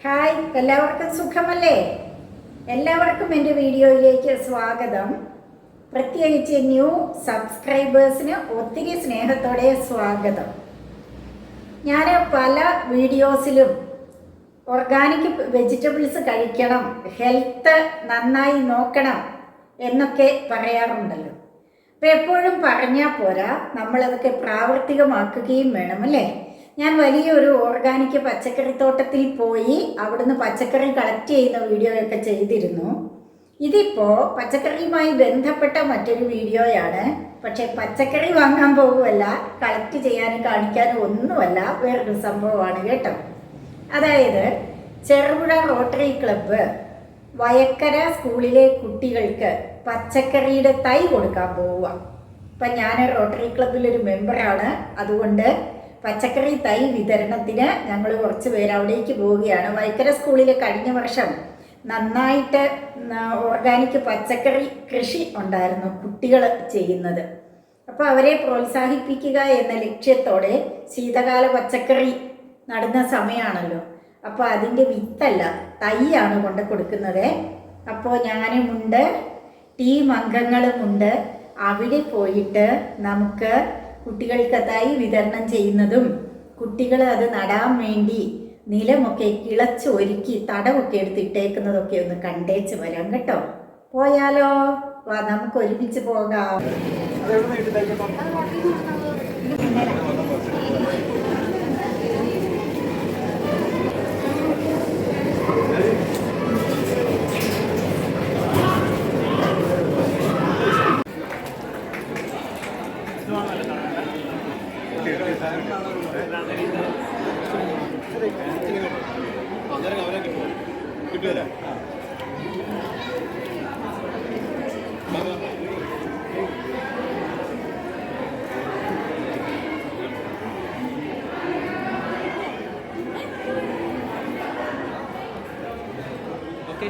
Hi, എല്ലാവർക്കും സുഖമല്ലേ? എല്ലാവർക്കും എൻ്റെ വീഡിയോയിലേക്ക് സ്വാഗതം. പ്രത്യേകിച്ച് ന്യൂ സബ്സ്ക്രൈബേഴ്സിന് ഒത്തിരി സ്നേഹത്തോടെ സ്വാഗതം. ഞാൻ പല വീഡിയോസിലും ഓർഗാനിക് വെജിറ്റബിൾസ് കഴിക്കണം, ഹെൽത്ത് നന്നായി നോക്കണം എന്നൊക്കെ പറയാറുണ്ടല്ലോ. അപ്പോൾ എപ്പോഴും പറഞ്ഞാൽ പോരാ, നമ്മളതൊക്കെ പ്രാവർത്തികമാക്കുകയും വേണം അല്ലേ? ഞാൻ വലിയൊരു ഓർഗാനിക് പച്ചക്കറിത്തോട്ടത്തിൽ പോയി അവിടുന്ന് പച്ചക്കറി കളക്ട് ചെയ്യുന്ന വീഡിയോയൊക്കെ ചെയ്തിരുന്നു. ഇതിപ്പോൾ പച്ചക്കറിയുമായി ബന്ധപ്പെട്ട മറ്റൊരു വീഡിയോയാണ്. പക്ഷേ പച്ചക്കറി വാങ്ങാൻ പോകുമല്ല, കളക്ട് ചെയ്യാനും കാണിക്കാനും ഒന്നുമല്ല, വേറൊരു സംഭവമാണ് കേട്ടോ. അതായത് ചെറുപുഴ റോട്ടറി ക്ലബ്ബ് വയക്കര സ്കൂളിലെ കുട്ടികൾക്ക് പച്ചക്കറിയുടെ തൈ കൊടുക്കാൻ പോവുക. ഇപ്പം ഞാൻ റോട്ടറി ക്ലബ്ബിലൊരു മെമ്പറാണ്. അതുകൊണ്ട് പച്ചക്കറി തൈ വിതരണത്തിന് ഞങ്ങൾ കുറച്ച് പേര് അവിടേക്ക് പോവുകയാണ്. വൈക്കര സ്കൂളിൽ കഴിഞ്ഞ വർഷം നന്നായിട്ട് ഓർഗാനിക് പച്ചക്കറി കൃഷി ഉണ്ടായിരുന്നു കുട്ടികൾ ചെയ്യുന്നത്. അപ്പോൾ അവരെ പ്രോത്സാഹിപ്പിക്കുക എന്ന ലക്ഷ്യത്തോടെ ശീതകാല പച്ചക്കറി നടുന്ന സമയമാണല്ലോ. അപ്പോൾ അതിൻ്റെ വിത്തല്ല, തൈയാണ് കൊണ്ട് കൊടുക്കുന്നത്. അപ്പോൾ ഞാനുമുണ്ട്, ടീം അംഗങ്ങളുമുണ്ട്. അവിടെ പോയിട്ട് നമുക്ക് കുട്ടികൾക്ക് തൈ വിതരണം ചെയ്യുന്നതും കുട്ടികൾ അത് നടാൻ വേണ്ടി നിലമൊക്കെ കിളച്ച് ഒരുക്കി തടമൊക്കെ എടുത്തിട്ടേക്കുന്നതൊക്കെ ഒന്ന് കണ്ടേച്ച് വരാം കേട്ടോ. പോയാലോ? വാ, നമുക്ക് ഒരുമിച്ച് പോകാം. കിട്ടുമല്ലേ? ഓക്കെ.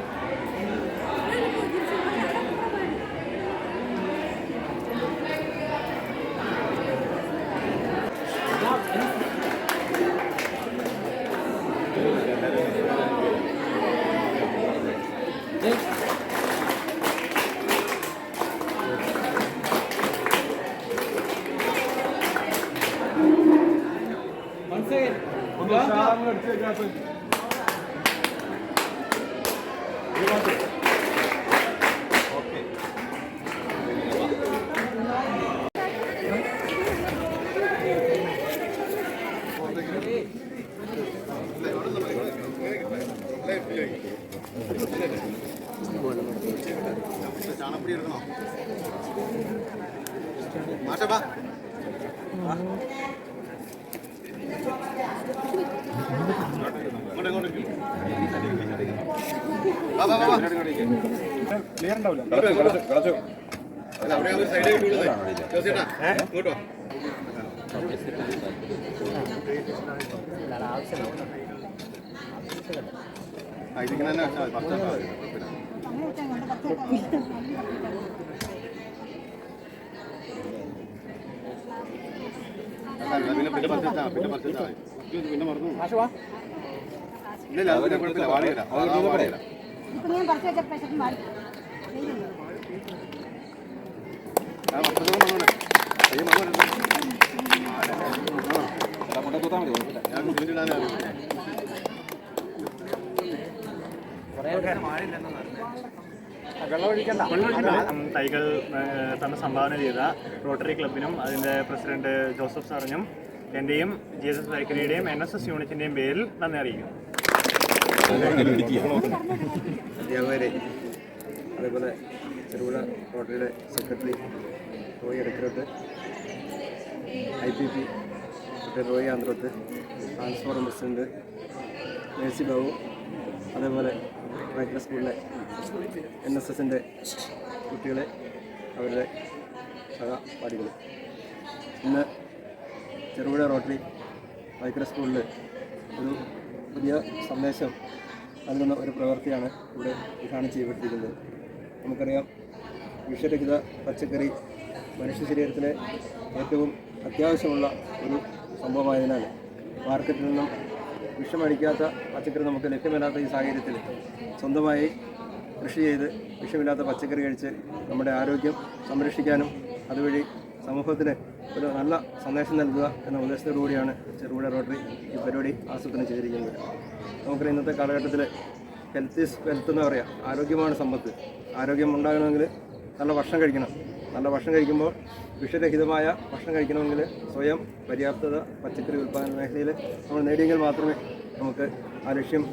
ചാണപ്പൊടി എടുക്കണോ? മാറ്റപ്പാ. ക്ലിയർ ഉണ്ടാവില്ല. സൈഡ് ഇങ്ങോട്ടോ. ഇതിങ്ങനെ തന്നെ വെച്ചാൽ പിന്നെ മറന്നു. ഇല്ല, അതിനെ കുഴപ്പമില്ല, വാടിയില്ല. തൈകൾ തന്നെ സംഭാവന ചെയ്ത റോട്ടറി ക്ലബിനും അതിൻ്റെ പ്രസിഡന്റ് ജോസഫ് സാറിനും എൻ്റെയും ജീസസ് വൈക്കരയുടെയും NSS യൂണിറ്റിൻ്റെയും പേരിൽ നന്ദി അറിയിക്കും. അതേപോലെ ചെറുപുഴ റോട്ടറിയുടെ സെക്രട്ടറി റോയി എടക്കരോട്ട്, IPP റോയി ആന്ത്രോത്ത്, ട്രാൻസ്ഫോറം പ്രസിഡന്റ് മേഴ്സി ബാബു, അതേപോലെ വൈക്കര സ്കൂളിലെ NSSൻ്റെ കുട്ടികളെ, അവരുടെ സഹപാഠികൾ. ഇന്ന് ചെറുപുഴ റോട്ടറി വൈക്കര സ്കൂളിൽ ഒരു പുതിയ സന്ദേശം നൽകുന്ന ഒരു പ്രവൃത്തിയാണ് ഇവിടെ ഉദ്ഘാടനം ചെയ്യപ്പെട്ടിരിക്കുന്നത്. നമുക്കറിയാം, വിഷരഹിത പച്ചക്കറി മനുഷ്യ ശരീരത്തിന് ഏറ്റവും അത്യാവശ്യമുള്ള ഒരു സംഭവമായതിനാൽ മാർക്കറ്റിൽ നിന്നും വിഷമടിക്കാത്ത പച്ചക്കറി നമുക്ക് ലഭ്യമല്ലാത്ത ഈ സാഹചര്യത്തിൽ സ്വന്തമായി കൃഷി ചെയ്ത് വിഷമില്ലാത്ത പച്ചക്കറി കഴിച്ച് നമ്മുടെ ആരോഗ്യം സംരക്ഷിക്കാനും അതുവഴി സമൂഹത്തിന് ഒരു നല്ല സന്ദേശം നൽകുക എന്ന ഉദ്ദേശത്തോടുകൂടിയാണ് ചെറുപുഴ റോട്ടറി ഈ പരിപാടി ആസൂത്രണം ചെയ്തിരിക്കുന്നത്. നമുക്കറിയാം ഇന്നത്തെ കാലഘട്ടത്തിൽ ഹെൽത്ത് ഈസ് വെൽത്ത് എന്ന് പറയാം. ആരോഗ്യമാണ് സമ്പത്ത്. ആരോഗ്യം ഉണ്ടാകണമെങ്കിൽ നല്ല ഭക്ഷണം കഴിക്കണം. നല്ല ഭക്ഷണം കഴിക്കുമ്പോൾ വിഷരഹിതമായ ഭക്ഷണം കഴിക്കണമെങ്കിൽ സ്വയം പര്യാപ്തത പച്ചക്കറി ഉൽപ്പാദന മേഖലയിൽ നമ്മൾ നേടിയെങ്കിൽ മാത്രമേ നമുക്ക് ആ ലക്ഷ്യം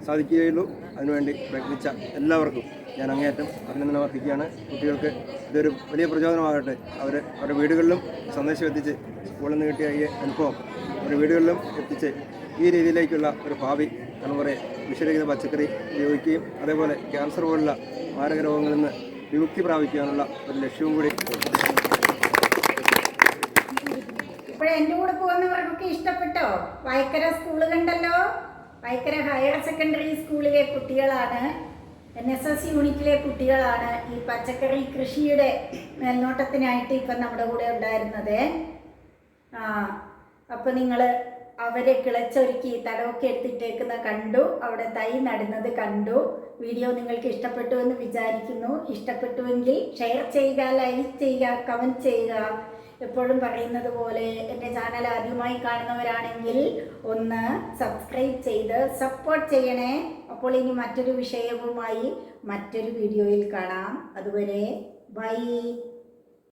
സാധിക്കുകയുള്ളൂ. അതിനുവേണ്ടി പ്രയത്നിച്ച എല്ലാവർക്കും ഞാൻ അങ്ങേയറ്റം അഭിനന്ദനം അർപ്പിക്കുകയാണ്. കുട്ടികൾക്ക് ഇതൊരു വലിയ പ്രചോദനമാകട്ടെ. അവരുടെ വീടുകളിലും സന്ദേശം എത്തിച്ച് സ്കൂളിൽ നിന്ന് കിട്ടിയ ഈ അനുഭവം അവരുടെ വീടുകളിലും എത്തിച്ച് ഈ രീതിയിലേക്കുള്ള ഒരു ഭാവി തലമുറയെ വിഷരഹിത പച്ചക്കറി ഉപയോഗിക്കുകയും അതേപോലെ ക്യാൻസർ പോലുള്ള മാരക രോഗങ്ങളിൽ നിന്ന് വിമുക്തി പ്രാപിക്കാനുള്ള ഒരു ലക്ഷ്യവും കൂടി. ഇപ്പോൾ എൻ്റെ കൂടെ പോകുന്നവർക്കൊക്കെ ഇഷ്ടപ്പെട്ടോ? വൈക്കര സ്കൂള് കണ്ടല്ലോ. വൈക്കര ഹയർ സെക്കൻഡറി സ്കൂളിലെ കുട്ടികളാണ്, NSS യൂണിറ്റിലെ കുട്ടികളാണ് ഈ പച്ചക്കറി കൃഷിയുടെ മേൽനോട്ടത്തിനായിട്ട് ഇപ്പം നമ്മുടെ കൂടെ ഉണ്ടായിരുന്നത്. അപ്പോൾ നിങ്ങൾ അവരെ കിളച്ചൊരുക്കി തടമൊക്കെ എടുത്തിട്ടേക്കുന്ന കണ്ടു, അവിടെ തൈ നടുന്നത് കണ്ടു. വീഡിയോ നിങ്ങൾക്ക് ഇഷ്ടപ്പെട്ടു എന്ന് വിചാരിക്കുന്നു. ഇഷ്ടപ്പെട്ടുവെങ്കിൽ ഷെയർ ചെയ്യുക, ലൈക്ക് ചെയ്യുക, കമൻറ്റ് ചെയ്യുക. എപ്പോഴും പറയുന്നത് പോലെ എൻ്റെ ചാനൽ ആദ്യമായി കാണുന്നവരാണെങ്കിൽ ഒന്ന് സബ്സ്ക്രൈബ് ചെയ്ത് സപ്പോർട്ട് ചെയ്യണേ. അപ്പോൾ ഇനി മറ്റൊരു വിഷയവുമായി മറ്റൊരു വീഡിയോയിൽ കാണാം. അതുവരെ ബൈ.